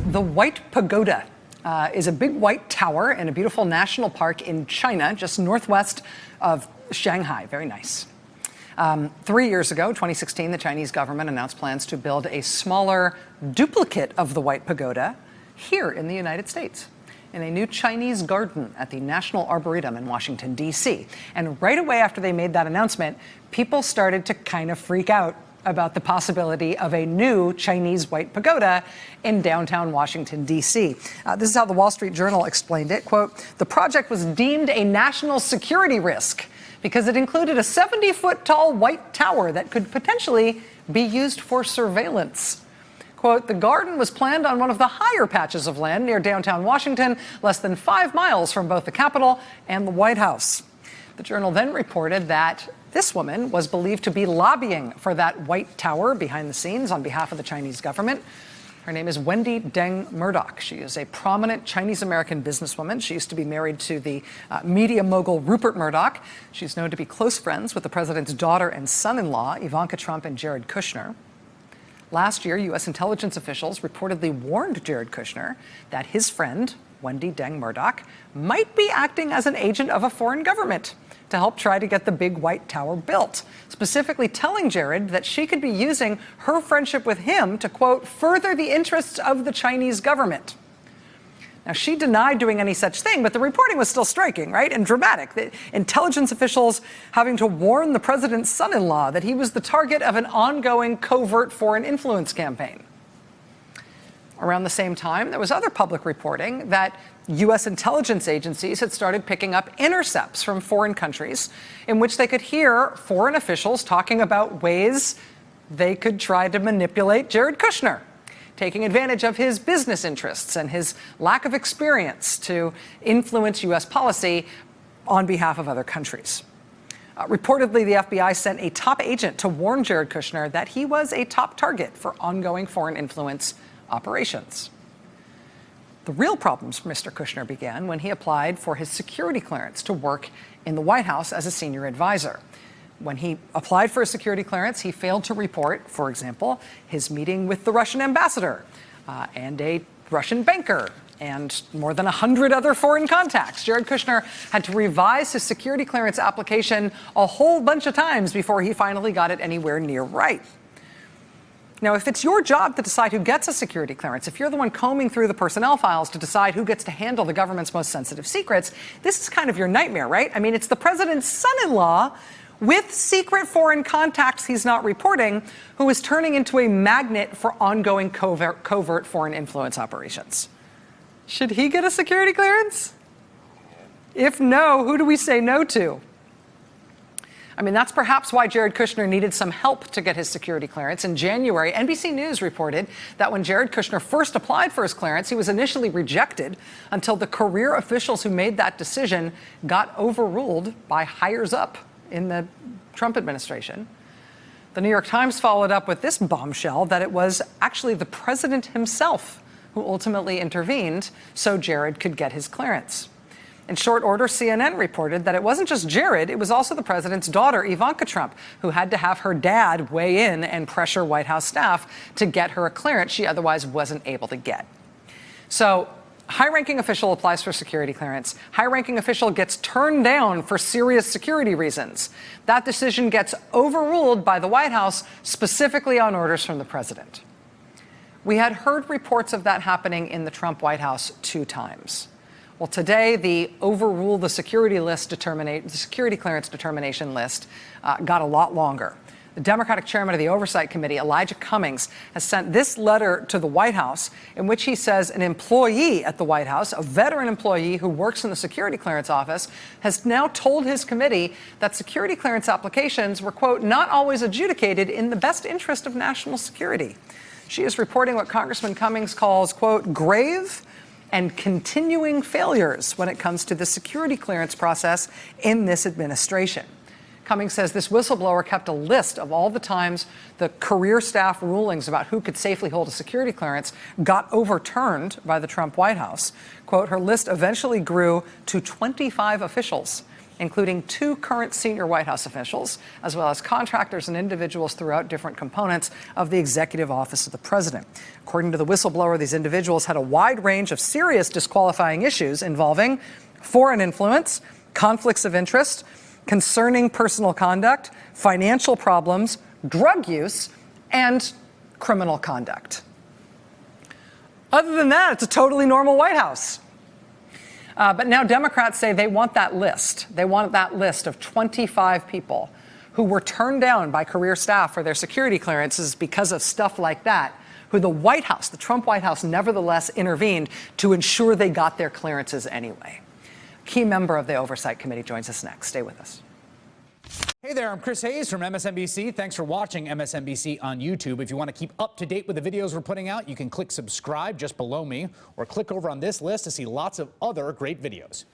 The White Pagoda is a big white tower in a beautiful national park in China, just northwest of Shanghai. Very nice. 3 years ago, 2016, the Chinese government announced plans to build a smaller duplicate of the White Pagoda here in the United States, in a new Chinese garden at the National Arboretum in Washington, D.C. And right away after they made that announcement, people started to kind of freak out about the possibility of a new Chinese White Pagoda in downtown Washington, D.C. This is how the Wall Street Journal explained it. Quote, "The project was deemed a national security risk because it included a 70-foot tall white tower that could potentially be used for surveillance." Quote, "The garden was planned on one of the higher patches of land near downtown Washington, less than 5 miles from both the Capitol and the White House." The Journal then reported that this woman was believed to be lobbying for that white tower behind the scenes on behalf of the Chinese government. Her name is Wendi Deng Murdoch. She is a prominent Chinese-American businesswoman. She used to be married to the media mogul Rupert Murdoch. She's known to be close friends with the president's daughter and son-in-law, Ivanka Trump and Jared Kushner. Last year, U.S. intelligence officials reportedly warned Jared Kushner that his friend, Wendi Deng Murdoch, might be acting as an agent of a foreign government to help try to get the big white tower built, specifically telling Jared that she could be using her friendship with him to, quote, "further the interests of the Chinese government." Now, she denied doing any such thing, but the reporting was still striking, right, and dramatic. The intelligence officials having to warn the president's son-in-law that he was the target of an ongoing covert foreign influence campaign. Around the same time, there was other public reporting that U.S. intelligence agencies had started picking up intercepts from foreign countries in which they could hear foreign officials talking about ways they could try to manipulate Jared Kushner, taking advantage of his business interests and his lack of experience to influence U.S. policy on behalf of other countries. Reportedly, the FBI sent a top agent to warn Jared Kushner that he was a top target for ongoing foreign influence operations. The real problems for Mr. Kushner began when he applied for his security clearance to work in the White House as a senior advisor. When he applied for a security clearance, he failed to report, for example, his meeting with the Russian ambassador and a Russian banker and more than 100 other foreign contacts. Jared Kushner had to revise his security clearance application a whole bunch of times before he finally got it anywhere near right. Now, if it's your job to decide who gets a security clearance, if you're the one combing through the personnel files to decide who gets to handle the government's most sensitive secrets, this is kind of your nightmare, right? I mean, it's the president's son-in-law with secret foreign contacts he's not reporting who is turning into a magnet for ongoing covert foreign influence operations. Should he get a security clearance? If no, who do we say no to? I mean, that's perhaps why Jared Kushner needed some help to get his security clearance. In January, NBC News reported that when Jared Kushner first applied for his clearance, he was initially rejected until the career officials who made that decision got overruled by higher up in the Trump administration. The New York Times followed up with this bombshell that it was actually the president himself who ultimately intervened so Jared could get his clearance. In short order, CNN reported that it wasn't just Jared, it was also the president's daughter, Ivanka Trump, who had to have her dad weigh in and pressure White House staff to get her a clearance she otherwise wasn't able to get. So, high-ranking official applies for security clearance. High-ranking official gets turned down for serious security reasons. That decision gets overruled by the White House, specifically on orders from the president. We had heard reports of that happening in the Trump White House 2 times. Well, today, the overrule the security clearance determination list got a lot longer. The Democratic chairman of the Oversight Committee, Elijah Cummings, has sent this letter to the White House in which he says an employee at the White House, a veteran employee who works in the security clearance office, has now told his committee that security clearance applications were, quote, not always adjudicated in the best interest of national security. She is reporting what Congressman Cummings calls, quote, grave and continuing failures when it comes to the security clearance process in this administration. Cummings says this whistleblower kept a list of all the times the career staff rulings about who could safely hold a security clearance got overturned by the Trump White House. Quote, her list eventually grew to 25 officials, including 2 current senior White House officials, as well as contractors and individuals throughout different components of the executive office of the president. According to the whistleblower, these individuals had a wide range of serious disqualifying issues involving foreign influence, conflicts of interest, concerning personal conduct, financial problems, drug use, and criminal conduct. Other than that, it's a totally normal White House. But now Democrats say they want that list. They want that list of 25 people who were turned down by career staff for their security clearances because of stuff like that, who the White House, the Trump White House, nevertheless intervened to ensure they got their clearances anyway. A key member of the Oversight Committee joins us next. Stay with us. Hey there, I'm Chris Hayes from MSNBC. Thanks for watching MSNBC on YouTube. If you want to keep up to date with the videos we're putting out, you can click subscribe just below me or click over on this list to see lots of other great videos.